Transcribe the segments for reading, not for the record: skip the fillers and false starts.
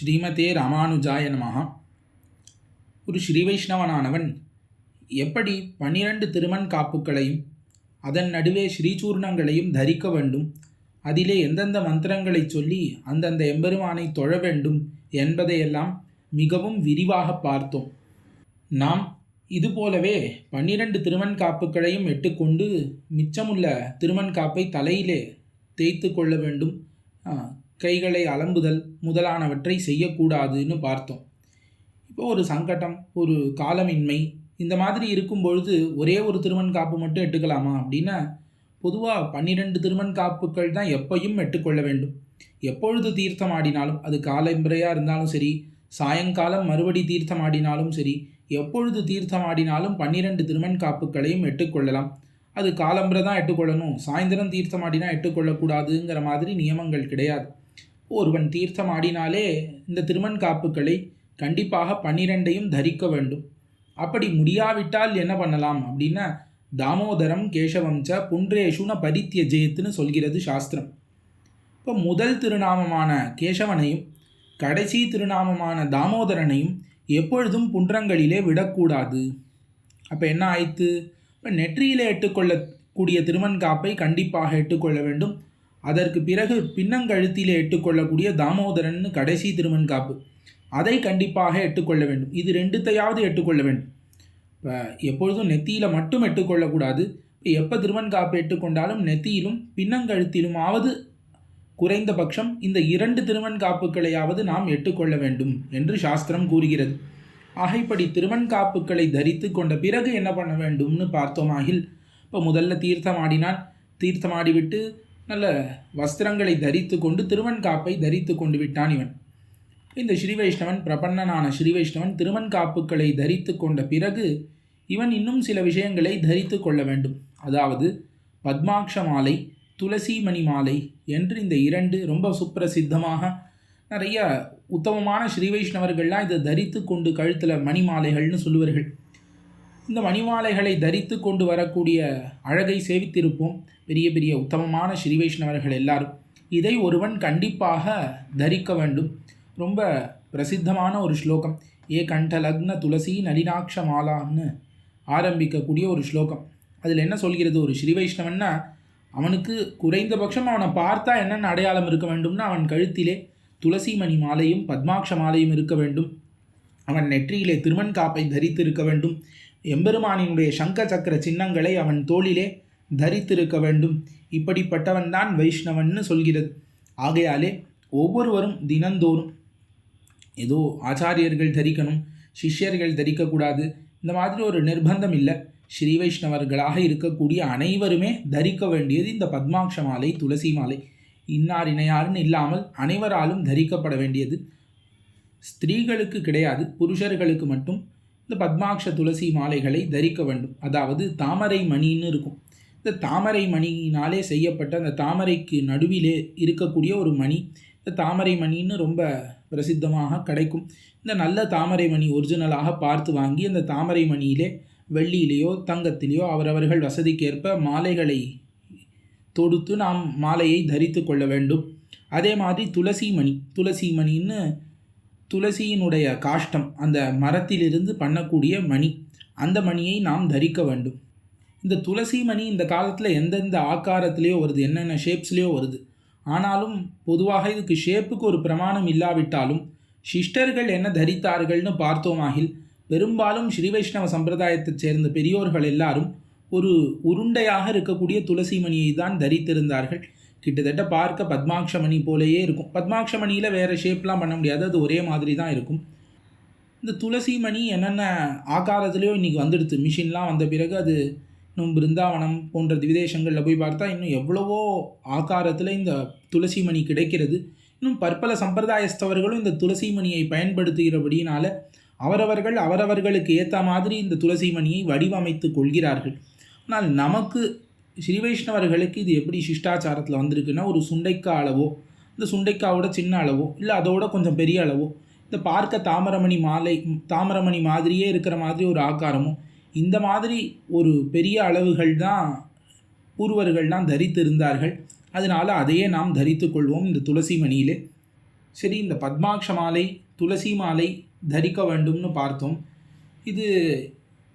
ஸ்ரீமதே ராமானுஜாய நமஹா. ஒரு ஸ்ரீ வைஷ்ணவனானவன் எப்படி 12 திருமண் காப்புகளையும் அதன் நடுவே ஸ்ரீசூர்ணங்களையும் தரிக்க வேண்டும், அதிலே எந்தெந்த மந்திரங்களை சொல்லி அந்தந்த எம்பெருமானை தொழ வேண்டும் என்பதையெல்லாம் மிகவும் விரிவாக பார்த்தோம். நாம் இதுபோலவே 12 திருமண் காப்புகளையும் எட்டுக்கொண்டு மிச்சமுள்ள திருமண் காப்பை தலையிலே தேய்த்து கொள்ள வேண்டும், கைகளை அலம்புதல் முதலானவற்றை செய்யக்கூடாதுன்னு பார்த்தோம். இப்போ ஒரு சங்கடம், ஒரு காலமின்மை இந்த மாதிரி இருக்கும் பொழுது ஒரே ஒரு திருமண் காப்பு மட்டும் எட்டுக்கலாமா அப்படின்னா, பொதுவாக 12 திருமண் காப்புகள் தான் எப்பையும் எட்டுக்கொள்ள வேண்டும். எப்பொழுது தீர்த்தம் ஆடினாலும், அது காலம்பறையாக இருந்தாலும் சரி, சாயங்காலம் மறுபடி தீர்த்தம் ஆடினாலும் சரி, எப்பொழுது தீர்த்தம் ஆடினாலும் 12 திருமண் காப்புகளையும் எட்டுக்கொள்ளலாம். அது காலம்பரை தான் எட்டுக்கொள்ளணும், சாயந்தரம் தீர்த்தம் ஆடினா எட்டுக்கொள்ளக்கூடாதுங்கிற மாதிரி நியமங்கள் கிடையாது. ஒருவன் தீர்த்தம் ஆடினாலே இந்த திருமண் காப்புகளை கண்டிப்பாக 12ஐயும் தரிக்க வேண்டும். அப்படி முடியாவிட்டால் என்ன பண்ணலாம் அப்படின்னா, தாமோதரம் கேசவம் ச புன்றேஷுன பரித்யஜேத்துன்னு சொல்கிறது சாஸ்திரம். இப்போ முதல் திருநாமமான கேசவனையும் கடைசி திருநாமமான தாமோதரனையும் எப்பொழுதும் புன்றங்களிலே விடக்கூடாது. அப்போ என்ன ஆயிற்று? இப்போ நெற்றியிலே எட்டுக்கொள்ளக்கூடிய திருமண் காப்பை கண்டிப்பாக எட்டுக்கொள்ள வேண்டும். அதற்கு பிறகு பின்னங்கழுத்திலே எட்டுக்கொள்ளக்கூடிய தாமோதரன் கடைசி திருமண் காப்பு, அதை கண்டிப்பாக எட்டுக்கொள்ள வேண்டும். இது ரெண்டுத்தையாவது எட்டுக்கொள்ள வேண்டும். இப்போ எப்பொழுதும் நெத்தியில் மட்டும் எட்டுக்கொள்ளக்கூடாது. இப்போ எப்போ திருமண் காப்பு எட்டுக்கொண்டாலும் நெத்தியிலும் பின்னங்கழுத்திலுமாவது குறைந்தபட்சம் இந்த 2 திருமண் காப்புகளையாவது நாம் எட்டுக்கொள்ள வேண்டும் என்று சாஸ்திரம் கூறுகிறது. ஆக இப்படி திருமண் காப்புகளை தரித்து கொண்ட பிறகு என்ன பண்ண வேண்டும்னு பார்த்தோமாகில், இப்போ முதல்ல தீர்த்தமாடினான், தீர்த்தமாடிவிட்டு நல்ல வஸ்திரங்களை தரித்து கொண்டு திருமண் காப்பை தரித்து கொண்டு விட்டான் இவன். இந்த ஸ்ரீ வைஷ்ணவன், பிரபன்னனான ஸ்ரீ வைஷ்ணவன் திருமண் காப்புகளை தரித்து கொண்ட பிறகு இவன் இன்னும் சில விஷயங்களை தரித்து கொள்ள வேண்டும். அதாவது பத்மாட்ச மாலை, துளசி மணி மாலை என்று இந்த 2 ரொம்ப சுப்பிரசித்தமாக நிறைய உத்தமமான ஸ்ரீ வைஷ்ணவர்கள்லாம் இதை தரித்து கொண்டு கழுத்தில் மணி மாலைகள்னு சொல்லுவார்கள். இந்த மணிமாலைகளை தரித்து கொண்டு வரக்கூடிய அழகை சேவித்திருப்போம் பெரிய பெரிய உத்தமமான ஸ்ரீ வைஷ்ணவர்கள் எல்லாரும். இதை ஒருவன் கண்டிப்பாக தரிக்க வேண்டும். ரொம்ப பிரசித்தமான ஒரு ஸ்லோகம், ஏ கண்ட லக்ன துளசி நளினாட்ச மாலான்னு ஆரம்பிக்கக்கூடிய ஒரு ஸ்லோகம். அதில் என்ன சொல்கிறது? ஒரு ஸ்ரீ வைஷ்ணவன்னா அவனுக்கு குறைந்தபட்சம் அவனை பார்த்தா என்னென்ன அடையாளம் இருக்க வேண்டும்னா, அவன் கழுத்திலே துளசி மணி மாலையும் பத்மாட்ச மாலையும் இருக்க வேண்டும், அவன் நெற்றியிலே திருமண் காப்பை தரித்திருக்க வேண்டும், எம்பெருமானினுடைய சங்க சக்கர சின்னங்களை அவன் தோளிலே தரித்திருக்க வேண்டும். இப்படிப்பட்டவன் தான் வைஷ்ணவன்னு சொல்கிறது. ஆகையாலே ஒவ்வொருவரும் தினந்தோறும் ஏதோ ஆச்சாரியர்கள் தரிக்கணும், சிஷ்யர்கள் தரிக்கக்கூடாது, இந்த மாதிரி ஒரு நிர்பந்தம் இல்லை. ஸ்ரீ வைஷ்ணவர்களாக இருக்கக்கூடிய அனைவருமே தரிக்க வேண்டியது இந்த பத்மாட்ச மாலை, துளசி மாலை. இன்னார் இணையாருன்னு இல்லாமல் அனைவராலும் தரிக்கப்பட வேண்டியது. ஸ்திரீகளுக்கு கிடையாது, புருஷர்களுக்கு மட்டும் இந்த பத்மாட்ச துளசி மாலைகளை தரிக்க வேண்டும். அதாவது தாமரை மணின்னு இருக்கும். இந்த தாமரை மணியினாலே செய்யப்பட்ட அந்த தாமரைக்கு நடுவிலே இருக்கக்கூடிய ஒரு மணி, இந்த தாமரை மணின்னு ரொம்ப பிரசித்தமாக கிடைக்கும். இந்த நல்ல தாமரை மணி ஒரிஜினலாக பார்த்து வாங்கி அந்த தாமரை மணியிலே வெள்ளியிலேயோ தங்கத்திலேயோ அவரவர்கள் வசதிக்கேற்ப மாலைகளை தொடுத்து நாம் மாலையை தரித்து கொள்ள வேண்டும். அதே மாதிரி துளசி மணி, துளசி மணின்னு துளசியினுடைய காஷ்டம், அந்த மரத்திலிருந்து பண்ணக்கூடிய மணி, அந்த மணியை நாம் தரிக்க வேண்டும். இந்த துளசி மணி இந்த காலத்தில் எந்தெந்த ஆக்காரத்திலேயோ வருது, என்னென்ன ஷேப்ஸ்லேயோ வருது. ஆனாலும் பொதுவாக இதுக்கு ஷேப்புக்கு ஒரு பிரமாணம் இல்லாவிட்டாலும் சிஷ்டர்கள் என்ன தரித்தார்கள்னு பார்த்தோமாகில், பெரும்பாலும் ஸ்ரீ வைஷ்ணவ சம்பிரதாயத்தைச் சேர்ந்த பெரியோர்கள் எல்லாரும் ஒரு உருண்டையாக இருக்கக்கூடிய துளசி மணியை தான் தரித்திருந்தார்கள். கிட்டத்தட்ட பார்க்க பத்மாட்ச மணி போலேயே இருக்கும். பத்மாட்ச மணியில் வேறு ஷேப்லாம் பண்ண முடியாது, அது ஒரே மாதிரி தான் இருக்கும். இந்த துளசி மணி என்னென்ன ஆக்காரத்துலேயோ இன்றைக்கி வந்துடுது. மிஷின்லாம் வந்த பிறகு அது இன்னும் பிருந்தாவனம் போன்ற விதேசங்களில் போய் பார்த்தா இன்னும் எவ்வளவோ ஆக்காரத்தில் இந்த துளசி மணி கிடைக்கிறது. இன்னும் பற்பல சம்பிரதாயஸ்தவர்களும் இந்த துளசி மணியை பயன்படுத்துகிறபடியினால அவரவர்களுக்கு ஏற்ற மாதிரி இந்த துளசி மணியை வடிவமைத்து கொள்கிறார்கள். ஆனால் நமக்கு ஸ்ரீ வைஷ்ணவர்களுக்கு இது எப்படி சிஷ்டாச்சாரத்தில் வந்திருக்குன்னா, ஒரு சுண்டைக்காய் அளவோ, இந்த சுண்டைக்காவோட சின்ன அளவோ, இல்லை அதோட கொஞ்சம் பெரிய அளவோ, இந்த பார்க்க தாமரமணி மாலை, தாமரமணி மாதிரியே இருக்கிற மாதிரி ஒரு ஆக்காரமோ, இந்த மாதிரி ஒரு பெரிய அளவுகள் தான் பூர்வர்கள் தான் தரித்திருந்தார்கள். அதனால் அதையே நாம் தரித்து கொள்வோம் இந்த துளசி மணியிலே. சரி, இந்த பத்மாட்ச மாலை துளசி மாலை தரிக்க வேண்டும்னு பார்த்தோம். இது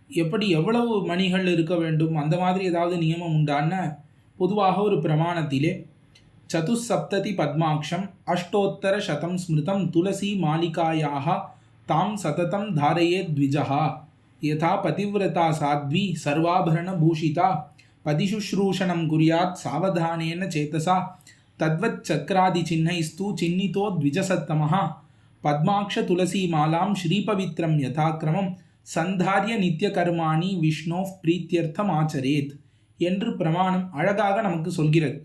எப்படி எவ்வளவு மணிகள் இருக்க வேண்டும் அந்த மாதிரி ஏதாவது நியமம் உண்டான பொதுவாக ஒரு பிரமாணத்திலே சதுசப்ததி பத்மாட்சம் அஷ்டோத்தர சதம் ஸ்மிருதம் துளசி மாலிகாயாக தாம் சததம் தாரயே த்விஜா யதா பதிவிரதா சாத்வி சர்வாபரண பூஷிதா பதிசுஷ்ரூஷணம் குர்யாத் சாவதானேன சேதசா தத்வத் சக்கராதி சின்னைஸ்து சின்னிதோ த்விஜசத்தமஹ பத்மாட்ச துளசி மாலாம் ஸ்ரீபவித்ரம் யதாக்கிரமம் சந்தாரிய நித்திய கர்மாணி விஷ்ணோ பிரீத்தியர்த்தம் ஆச்சரேத் என்று பிரமாணம் அழகாக நமக்கு சொல்கிறது.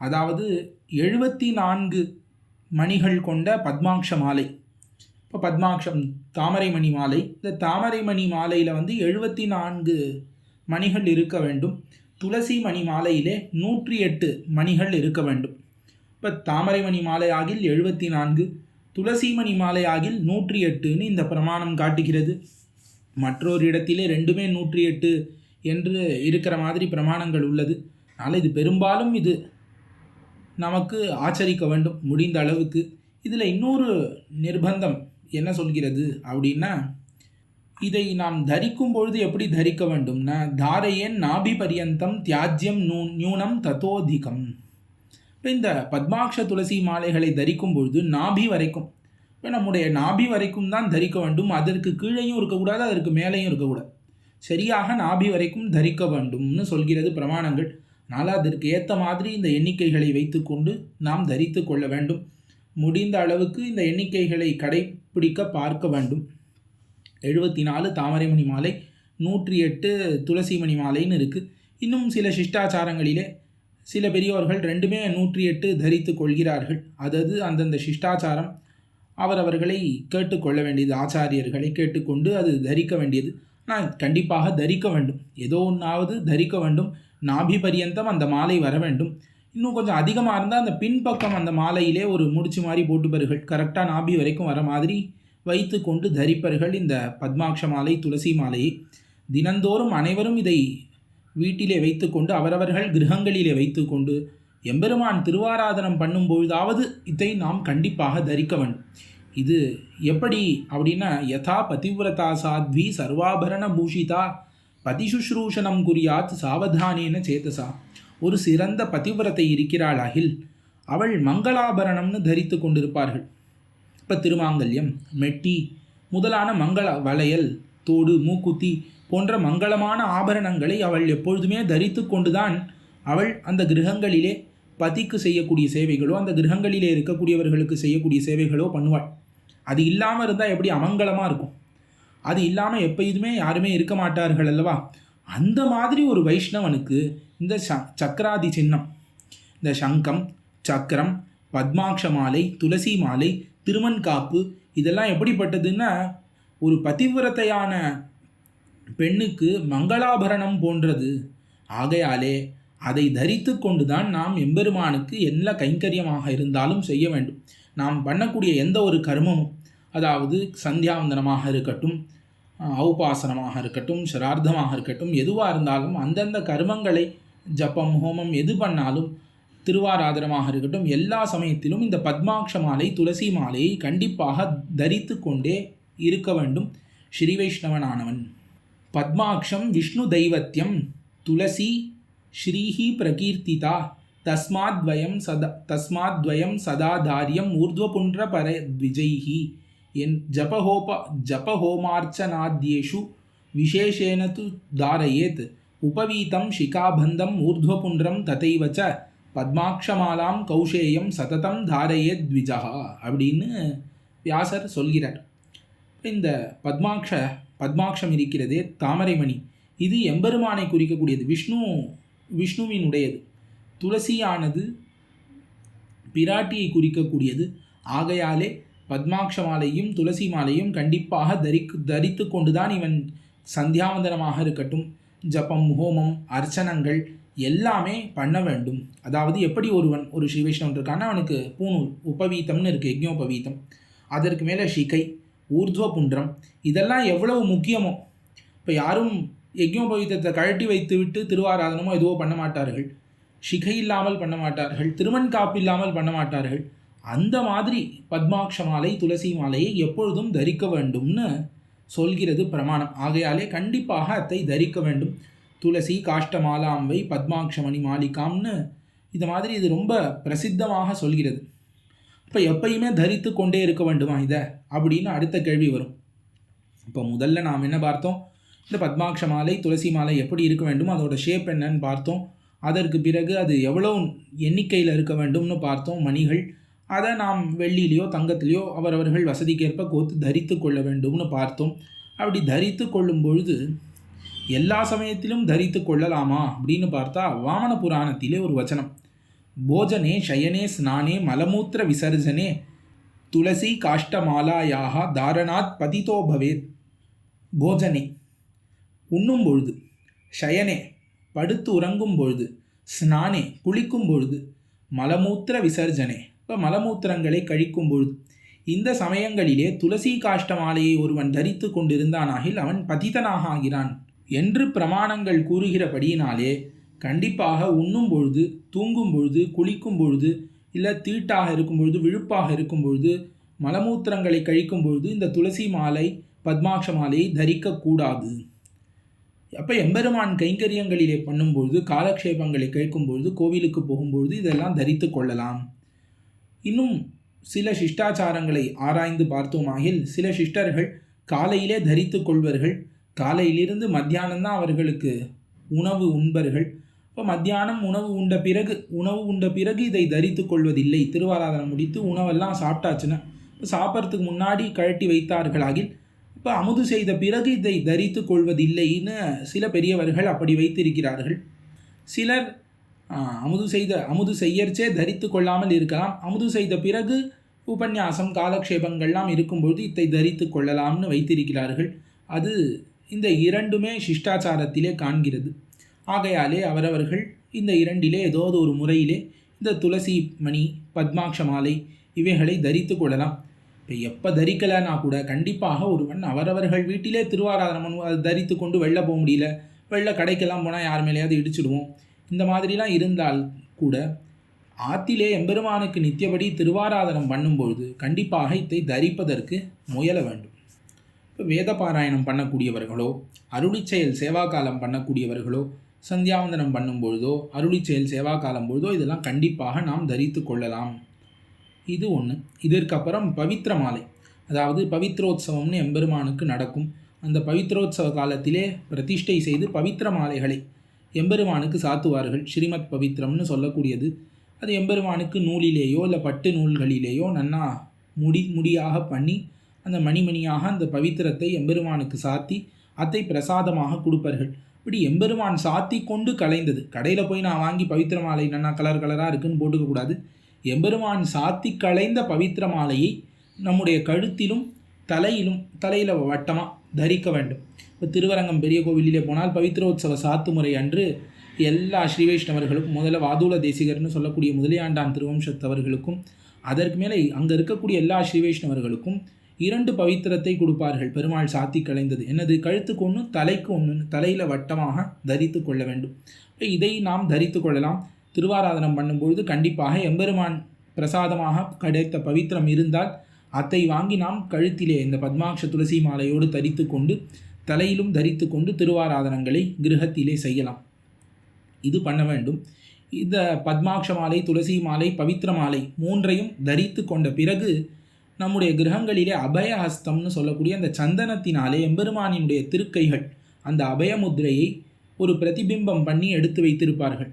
அதாவது 74 மணிகள் கொண்ட பத்மாட்ச மாலை. இப்போ பத்மாட்சம் தாமரை மணி மாலை. இந்த தாமரை மணி மாலையில் 74 மணிகள் இருக்க வேண்டும். துளசி மணி மாலையிலே 108 மணிகள் இருக்க வேண்டும். இப்போ தாமரை மணி மாலை ஆகில் 74, துளசி மணி மாலை ஆகில் 108ன்னு இந்த பிரமாணம் காட்டுகிறது. மற்றொரு இடத்திலே ரெண்டுமே 108 என்று இருக்கிற மாதிரி பிரமாணங்கள் உள்ளது. அதனால் இது பெரும்பாலும் இது நமக்கு ஆச்சரிக்க வேண்டும் முடிந்த அளவுக்கு. இதில் இன்னொரு நிர்பந்தம் என்ன சொல்கிறது அப்படின்னா, இதை நாம் தரிக்கும் பொழுது எப்படி தரிக்க வேண்டும்னா, தாரையேன் நாபி பரியந்தம் தியாஜ்யம் நியூனம் தத்தோதிகம். இப்போ இந்த பத்மாட்ச துளசி மாலைகளை தரிக்கும் பொழுது நாபி வரைக்கும், இப்போ நம்முடைய நாபி வரைக்கும் தான் தரிக்க வேண்டும். அதற்கு கீழேயும் இருக்கக்கூடாது, அதற்கு மேலேயும் இருக்கக்கூடாது. சரியாக நாபி வரைக்கும் தரிக்க வேண்டும்னு சொல்கிறது பிரமாணங்கள். அதனால் அதற்கு ஏற்ற மாதிரி இந்த எண்ணிக்கைகளை வைத்துக்கொண்டு நாம் தரித்து கொள்ள வேண்டும். முடிந்த அளவுக்கு இந்த எண்ணிக்கைகளை கடைப்பிடிக்க பார்க்க வேண்டும். 74 தாமரை மணி மாலை, 108 துளசி மணி மாலைன்னு இருக்குது. இன்னும் சில சிஷ்டாச்சாரங்களிலே சில பெரியோர்கள் ரெண்டுமே 108 தரித்து கொள்கிறார்கள். அதாவது அந்தந்த சிஷ்டாச்சாரம் அவரவர்களை கேட்டுக்கொள்ள வேண்டியது, ஆச்சாரியர்களை கேட்டுக்கொண்டு அது தரிக்க வேண்டியது. ஆனால் கண்டிப்பாக தரிக்க வேண்டும், ஏதோ ஒன்றாவது தரிக்க வேண்டும். நாபி பரியந்தம் அந்த மாலை வர வேண்டும். இன்னும் கொஞ்சம் அதிகமாக இருந்தால் அந்த பின்பக்கம் அந்த மாலையிலே ஒரு முடிச்சு மாதிரி போட்டுப்பார்கள், கரெக்டாக நாபி வரைக்கும் வர மாதிரி வைத்து கொண்டு தரிப்பர்கள் இந்த பத்மாட்ச மாலை துளசி மாலையை. தினந்தோறும் அனைவரும் இதை வீட்டிலே வைத்து கொண்டு அவரவர்கள் கிரகங்களிலே வைத்து கொண்டு எம்பெருமான் திருவாராதனம் பண்ணும் பொழுதாவது இதை நாம் கண்டிப்பாக தரிக்க வேண்டும். இது எப்படி அப்படின்னா, யதா பதிவிரதா சாத்வி சர்வாபரண பூஷிதா பதிசுஷ்ரூஷணம் குறியாத் சாவதானேன சேதசா. ஒரு சிறந்த பதிவிரத்தை இருக்கிறாளாகில் அவள் மங்களாபரணம்னு தரித்து கொண்டிருப்பார்கள். இப்போ திருமாங்கல்யம், மெட்டி முதலான மங்கள வளையல், தோடு, மூக்குத்தி போன்ற மங்களமான ஆபரணங்களை அவள் எப்பொழுதுமே தரித்து கொண்டுதான் அவள் அந்த கிரகங்களிலே பதிக்கு செய்யக்கூடிய சேவைகளோ அந்த கிரகங்களிலே இருக்கக்கூடியவர்களுக்கு செய்யக்கூடிய சேவைகளோ பண்ணுவாள். அது இல்லாமல் இருந்தால் எப்படி அமங்கலமாக இருக்கும். அது இல்லாமல் எப்போதுமே யாருமே இருக்க மாட்டார்கள் அல்லவா. அந்த மாதிரி ஒரு வைஷ்ணவனுக்கு இந்த சக்கராதி சின்னம், இந்த சங்கம், சக்கரம், பத்மாட்ச மாலை, துளசி மாலை, திருமண்காப்பு இதெல்லாம் எப்படிப்பட்டதுன்னா ஒரு பதிவிரத்தையான பெண்ணுக்கு மங்களாபரணம் போன்றது. ஆகையாலே அதை தரித்து கொண்டுதான் நாம் எம்பெருமானுக்கு எல்லா கைங்கரியமாக இருந்தாலும் செய்ய வேண்டும். நாம் பண்ணக்கூடிய எந்த ஒரு கர்மமும், அதாவது சந்தியாவந்தனமாக இருக்கட்டும், ஔபாசனமாக இருக்கட்டும், சிரார்த்தமாக இருக்கட்டும், எதுவாக இருந்தாலும் அந்தந்த கர்மங்களை ஜபம், ஹோமம் எது பண்ணாலும், திருவாராதனமாக இருக்கட்டும், எல்லா சமயத்திலும் இந்த பத்மாட்ச மாலை துளசி மாலையை கண்டிப்பாக தரித்து கொண்டே இருக்க வேண்டும் ஸ்ரீ வைஷ்ணவனானவன். பத்மாட்சம் விஷ்ணு தெய்வத்தியம் துளசி ஸ்ரீஹி பிரகீர்த்திதா தஸ்மாத்வயம் சதாதாரியம் ஊர்த்வபுண்ட்ர பரத்விஜைஹி என் ஜபஹோமார்ச்சனாத்யேஷு விசேஷேன து தாரயேத் உபவீதம் ஷிகாபந்தம் ஊர்த்வபுண்ட்ரம் ததைவச்ச பத்மாட்சமாலாம் கௌஷேயம் சததம் தாரயேத் த்விஜா அப்படின்னு வியாசர் சொல்கிறார். இந்த பத்மாட்சம் இருக்கிறதே தாமரைமணி, இது எம்பெருமானை குறிக்கக்கூடியது, விஷ்ணுவினுடையது. துளசியானது பிராட்டியை குறிக்கக்கூடியது. ஆகையாலே பத்மாட்ச மாலையும் துளசி மாலையும் கண்டிப்பாக தரித்து கொண்டுதான் இவன் சந்தியாவந்தனமாக இருக்கட்டும், ஜபம், ஹோமம், அர்ச்சனங்கள் எல்லாமே பண்ண வேண்டும். அதாவது எப்படி ஒரு ஸ்ரீ வைஷ்ணவன் இருக்கான்னா அவனுக்கு பூணூல் உபவீத்தம்னு இருக்குது, யஜ்ஞோபவீத்தம், அதற்கு மேலே ஷிகை, ஊர்த்வபுண்ட்ரம், இதெல்லாம் எவ்வளவு முக்கியமோ. இப்போ யாரும் யஜ்ஞோபவீத்தத்தை கழட்டி வைத்து விட்டு திருவாராதனமோ எதுவோ பண்ண மாட்டார்கள், ஷிகை இல்லாமல் பண்ண மாட்டார்கள், திருமண் காப்பு இல்லாமல் பண்ண மாட்டார்கள். அந்த மாதிரி பத்மாட்ச மாலை துளசி மாலையை எப்பொழுதும் தரிக்க வேண்டும்னு சொல்கிறது பிரமாணம். ஆகையாலே கண்டிப்பாக அதை தரிக்க வேண்டும். துளசி காஷ்டமாலாம்பை பத்மாட்சமணி மாலிகாம்னு இது மாதிரி இது ரொம்ப பிரசித்தமாக சொல்கிறது. இப்போ எப்பயுமே தரித்து கொண்டே இருக்க வேண்டுமா இதை அப்படின்னு அடுத்த கேள்வி வரும். இப்போ முதல்ல நாம் என்ன பார்த்தோம், இந்த பத்மாட்ச மாலை துளசி மாலை எப்படி இருக்க வேண்டும், அதோட ஷேப் என்னன்னு பார்த்தோம். அதற்கு பிறகு அது எவ்வளோ எண்ணிக்கையில் இருக்க வேண்டும்னு பார்த்தோம். மணிகள் அதை நாம் வெள்ளியிலையோ தங்கத்திலையோ அவரவர்கள் வசதிக்கேற்ப கோத்து தரித்து கொள்ள வேண்டும்னு பார்த்தோம். அப்படி தரித்து கொள்ளும் பொழுது எல்லா சமயத்திலும் தரித்து கொள்ளலாமா அப்படின்னு பார்த்தா வாமன புராணத்திலே ஒரு வச்சனம், போஜனே சயனே ஸ்நானே மலமூத்திர விசர்ஜனே துளசி காஷ்டமாலாயாக தாரணாத் பதிதோ பவேத். போஜனே உண்ணும் பொழுது, ஷயனே படுத்து உறங்கும் பொழுது, ஸ்நானே குளிக்கும் பொழுது, மலமூத்திர விசர்ஜனே இப்போ மலமூத்திரங்களை கழிக்கும் பொழுது, இந்த சமயங்களிலே துளசி காஷ்ட மாலையை ஒருவன் தரித்து கொண்டிருந்தானாகில் அவன் பதிதனாக ஆகிறான் என்று பிரமாணங்கள் கூறுகிறபடியினாலே கண்டிப்பாக உண்ணும் பொழுது, தூங்கும் பொழுது, குளிக்கும் பொழுது, இல்லை தீட்டாக இருக்கும் பொழுது, விழுப்பாக இருக்கும் பொழுது, மலமூத்திரங்களை கழிக்கும் பொழுது இந்த துளசி மாலை பத்மாட்ச மாலையை தரிக்கக்கூடாது. அப்போ எம்பெருமான் கைங்கரியங்களிலே பண்ணும்பொழுது, காலக்ஷேபங்களை கேட்கும் பொழுது, கோவிலுக்கு போகும்பொழுது இதெல்லாம் தரித்து கொள்ளலாம். இன்னும் சில சிஷ்டாச்சாரங்களை ஆராய்ந்து பார்த்தோமாகில் சில சிஷ்டர்கள் காலையிலே தரித்து கொள்வர்கள். காலையிலிருந்து மத்தியானம்தான் அவர்களுக்கு உணவு உண்பர்கள். இப்போ மத்தியானம் உணவு உண்ட பிறகு இதை தரித்து கொள்வதில்லை. திருவாராதனம் முடித்து உணவெல்லாம் சாப்பிட்டாச்சுன்னா இப்போ சாப்பிட்றதுக்கு முன்னாடி கழட்டி வைத்தார்களாகில் இப்போ அமுது செய்த பிறகு இதை தரித்து கொள்வதில்லைன்னு சில பெரியவர்கள் அப்படி வைத்திருக்கிறார்கள். சிலர் அமுது செய்யறச்சே தரித்து கொள்ளாமல் இருக்கலாம். அமுது செய்த பிறகு உபன்யாசம் காலக்ஷேபங்கள்லாம் இருக்கும்பொழுது இதை தரித்து கொள்ளலாம்னு வைத்திருக்கிறார்கள். அது இந்த இரண்டுமே சிஷ்டாச்சாரத்திலே காண்கிறது. ஆகையாலே அவரவர்கள் இந்த இரண்டிலே ஏதாவது ஒரு முறையிலே இந்த துளசி மணி பத்மாட்ச மாலை இவைகளை தரித்து கொள்ளலாம். இப்போ எப்போ தரிக்கலைன்னா கூட கண்டிப்பாக ஒருவன் அவரவர்கள் வீட்டிலே திருவாராதனம் அதை தரித்து கொண்டு வெளில போக முடியல, வெளில கடைக்கெல்லாம் போனால் யார் மேலேயாவது இடிச்சிடுவோம், இந்த மாதிரிலாம் இருந்தால் கூட ஆத்திலே எம்பெருமானுக்கு நித்தியபடி திருவாராதனம் பண்ணும்பொழுது கண்டிப்பாக இதை தரிப்பதற்கு முயல வேண்டும். இப்போ வேத பாராயணம் பண்ணக்கூடியவர்களோ, அருளிச்செயல் சேவாகாலம் பண்ணக்கூடியவர்களோ, சந்தியாவந்தனம் பண்ணும்பொழுதோ, அருளிச்செயல் சேவாகாலம் பொழுதோ இதெல்லாம் கண்டிப்பாக நாம் தரித்து கொள்ளலாம். இது ஒன்று. இதற்கப்புறம் பவித்திர மாலை, அதாவது பவித்ரோத்சவம்னு எம்பெருமானுக்கு நடக்கும். அந்த பவித்ரோத்சவ காலத்திலே பிரதிஷ்டை செய்து பவித்திர மாலைகளை எம்பெருமானுக்கு சாத்துவார்கள். ஸ்ரீமத் பவித்திரம்னு சொல்லக்கூடியது. அது எம்பெருமானுக்கு நூலிலேயோ இல்லை பட்டு நூல்களிலேயோ நன்னா முடியாக பண்ணி அந்த மணிமணியாக அந்த பவித்திரத்தை எம்பெருமானுக்கு சாத்தி அதை பிரசாதமாக கொடுப்பார்கள். இப்படி எம்பெருமான் சாத்தி கொண்டு கலைந்தது. கடையில் போய் நான் வாங்கி பவித்திர மாலை நன்னா கலர் கலராக இருக்குன்னு போட்டுக்கக்கூடாது. எம்பெருமான் சாத்தி கலைந்த பவித்திர மாலையை நம்முடைய கழுத்திலும் தலையில் வட்டமாக தரிக்க வேண்டும். இப்போ திருவரங்கம் பெரிய கோவிலிலே போனால் பவித்ரோத்சவ சாத்து முறை அன்று எல்லா ஸ்ரீ வைஷ்ணவர்களுக்கும், முதல்ல வாதூல தேசிகர்னு சொல்லக்கூடிய முதலியாண்டான் திருவம்சத்தவர்களுக்கும், அதற்கு மேலே அங்கே இருக்கக்கூடிய எல்லா ஸ்ரீ வைஷ்ணவர்களுக்கும் 2 பவித்திரத்தை கொடுப்பார்கள். பெருமாள் சாத்தி கலைந்தது என்னது, கழுத்துக்கு ஒன்று தலைக்கு ஒன்று, தலையில் வட்டமாக தரித்து கொள்ள வேண்டும். இதை நாம் தரித்து கொள்ளலாம். திருவாராதனம் பண்ணும்பொழுது கண்டிப்பாக எம்பெருமான் பிரசாதமாக கிடைத்த பவித்திரம் இருந்தால் அதை வாங்கி நாம் கழுத்திலே இந்த பத்மாட்ச துளசி மாலையோடு தரித்து கொண்டு தலையிலும் தரித்து கொண்டு திருவாராதனங்களை கிரகத்திலே செய்யலாம். இது பண்ண வேண்டும். இந்த பத்மாட்ச மாலை துளசி மாலை பவித்திர மாலை 3ஐயும் தரித்து கொண்ட பிறகு நம்முடைய கிரகங்களிலே அபயஹஸ்தம்னு சொல்லக்கூடிய அந்த சந்தனத்தினாலே எம்பெருமானினுடைய திருக்கைகள் அந்த அபயமுத்திரையை ஒரு பிரதிபிம்பம் பண்ணி எடுத்து வைத்திருப்பார்கள்.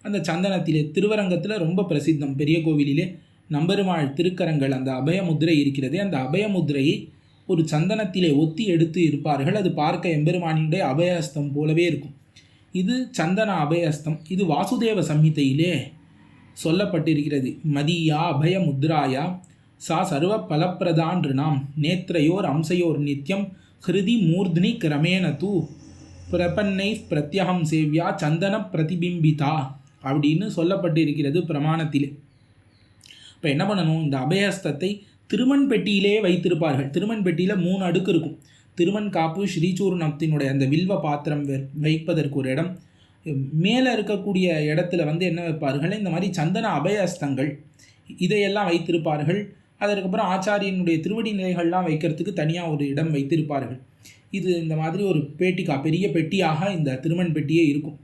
அந்த சந்தனத்திலே திருவரங்கத்தில் ரொம்ப பிரசித்தம். பெரிய கோவிலிலே நம்பெருமாள் திருக்கரங்கள் அந்த அபயமுத்திரை இருக்கிறதே, அந்த அபயமுத்திரையை ஒரு சந்தனத்திலே ஒத்தி எடுத்து இருப்பார்கள். அது பார்க்க எம்பெருமானினுடைய அபயஹஸ்தம் போலவே இருக்கும். இது சந்தன அபயஹஸ்தம். இது வாசுதேவ சம்ஹிதையிலே சொல்லப்பட்டிருக்கிறது. மதியா அபயமுத்ராயா சா சர்வ பலப்பிரதான் ரிணாம் நேத்ரையோர் அம்சையோர் நித்யம் ஹிருதி மூர்த்னி கிரமேண தூ பிரபன்னை பிரத்யகம் சேவ்யா சந்தன பிரதிபிம்பிதா அப்படின்னு சொல்லப்பட்டு இருக்கிறது பிரமாணத்திலே. இப்போ என்ன பண்ணணும், இந்த அபயஹஸ்தத்தை திருமண் பெட்டியிலே வைத்திருப்பார்கள். திருமண் பெட்டியில் 3 அடுக்கு இருக்கும். திருமண் காப்பு ஸ்ரீசூர்ணத்தினுடைய அந்த வில்வ பாத்திரம் வைப்பதற்கு ஒரு இடம், மேலே இருக்கக்கூடிய இடத்துல என்ன வைப்பார்கள், இந்த மாதிரி சந்தன அபயஹஸ்தங்கள் இதையெல்லாம் வைத்திருப்பார்கள். அதற்கப்புறம் ஆச்சாரியனுடைய திருவடி நிலைகள்லாம் வைக்கிறதுக்கு தனியாக ஒரு இடம் வைத்திருப்பார்கள். இது இந்த மாதிரி ஒரு பெரிய பெட்டியாக இந்த திருமண் பெட்டியே இருக்கும்,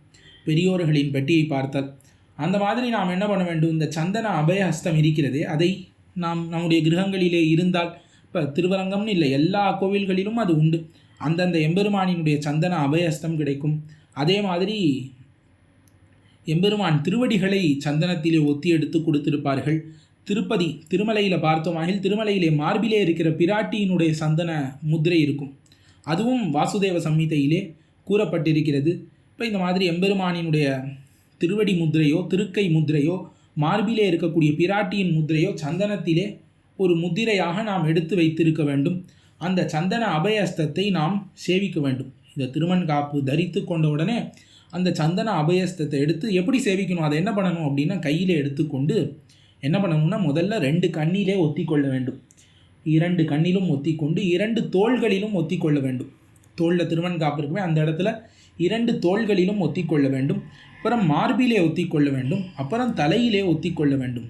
பெரியோர்களின் பெட்டியை பார்த்தால். அந்த மாதிரி நாம் என்ன பண்ண வேண்டும், இந்த சந்தன அபயஹஸ்தம் இருக்கிறதே அதை நாம் நம்முடைய கிரகங்களிலே இருந்தால், இப்போ திருவரங்கம்னு இல்லை, எல்லா கோவில்களிலும் அது உண்டு. அந்தந்த எம்பெருமானினுடைய சந்தன அபயஹஸ்தம் கிடைக்கும். அதே மாதிரி எம்பெருமான் திருவடிகளை சந்தனத்திலே ஒத்தி எடுத்து கொடுத்திருப்பார்கள். திருமலையில் பார்த்தோமாகில் திருமலையிலே மார்பிலே இருக்கிற பிராட்டியினுடைய சந்தன முத்திரை இருக்கும். அதுவும் வாசுதேவ சம்ஹிதையிலே கூறப்பட்டிருக்கிறது. இப்போ இந்த மாதிரி எம்பெருமானினுடைய திருவடி முத்திரையோ திருக்கை முத்திரையோ மார்பிலே இருக்கக்கூடிய பிராட்டியின் முத்திரையோ சந்தனத்திலே ஒரு முத்திரையாக நாம் எடுத்து வைத்திருக்க வேண்டும். அந்த சந்தன அபயஸ்தத்தை நாம் சேவிக்க வேண்டும். இந்த திருமண் காப்பு தரித்து கொண்ட உடனே அந்த சந்தன அபயஸ்தத்தை எடுத்து எப்படி சேவிக்கணும், அதை என்ன பண்ணணும் அப்படின்னா, கையில் எடுத்துக்கொண்டு என்ன பண்ணணும்னா, முதல்ல 2 கண்ணிலே ஒத்தி கொள்ள வேண்டும். 2 கண்ணிலும் ஒத்தி கொண்டு 2 தோள்களிலும் ஒத்தி கொள்ள வேண்டும். தோளில் திருமண் காப்பு இருக்குமே அந்த இடத்துல 2 தோள்களிலும் ஒத்தி கொள்ள வேண்டும். அப்புறம் மார்பிலே ஒத்தி கொள்ள வேண்டும். அப்புறம் தலையிலே ஒத்தி கொள்ள வேண்டும்.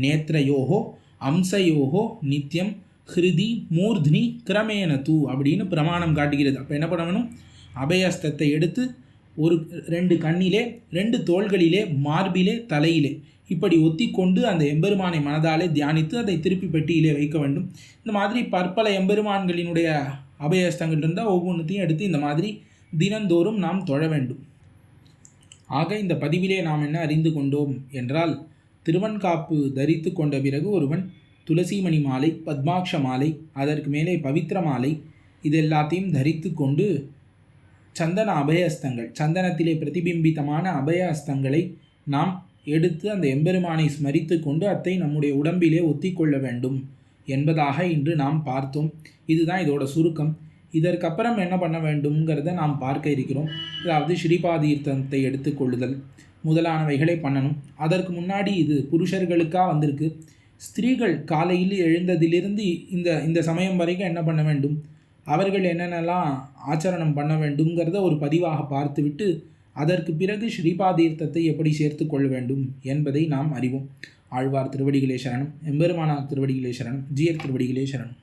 நேத்ரயோகோ அம்சயோகோ நித்தியம் ஹிருதி மூர்த்னி கிரமேண தூ அப்படின்னு பிரமாணம் காட்டுகிறது. அப்போ என்ன பண்ணணும், அபயஸ்தத்தை எடுத்து 2 கண்ணிலே 2 தோள்களிலே மார்பிலே தலையிலே இப்படி ஒத்தி கொண்டு அந்த எம்பெருமானை மனதாலே தியானித்து அதை திருப்பி பெட்டியிலே வைக்க வேண்டும். இந்த மாதிரி பற்பல எம்பெருமான்களினுடைய அபயஸ்தங்கள் இருந்தால் ஒவ்வொன்றுத்தையும் எடுத்து இந்த மாதிரி தினந்தோறும் நாம் தொழ வேண்டும். ஆக இந்த பதிவிலே நாம் என்ன அறிந்து கொண்டோம் என்றால், திருவன்காப்பு தரித்து கொண்ட பிறகு ஒருவன் துளசிமணி மாலை, பத்மாட்ச மாலை, அதற்கு மேலே பவித்திர மாலை இதெல்லாத்தையும் தரித்து கொண்டு சந்தன அபயஸ்தங்கள், சந்தனத்திலே பிரதிபிம்பித்தமான அபயஸ்தங்களை நாம் எடுத்து அந்த எம்பெருமானை ஸ்மரித்து கொண்டு அதை நம்முடைய உடம்பிலே ஒத்தி கொள்ள வேண்டும் என்பதாக இன்று நாம் பார்த்தோம். இதுதான் இதோட சுருக்கம். இதற்கப்புறம் என்ன பண்ண வேண்டும்ங்கிறத நாம் பார்க்க இருக்கிறோம். அதாவது ஸ்ரீபாதீர்த்தத்தை எடுத்துக்கொள்ளுதல் முதலானவைகளை பண்ணணும். அதற்கு முன்னாடி இது புருஷர்களுக்காக வந்திருக்கு. ஸ்திரீகள் காலையில் எழுந்ததிலிருந்து இந்த சமயம் வரைக்கும் என்ன பண்ண வேண்டும், அவர்கள் என்னென்னலாம் ஆச்சரணம் பண்ண வேண்டும்ங்கிறத ஒரு பதிவாக பார்த்துவிட்டு அதற்கு பிறகு ஸ்ரீபாதீர்த்தத்தை எப்படி சேர்த்து கொள்ள வேண்டும் என்பதை நாம் அறிவோம். ஆழ்வார் திருவடிகளே சரணம். எம்பெருமானார் திருவடிகளே சரணம். ஜீயர் திருவடிகளே சரணம்.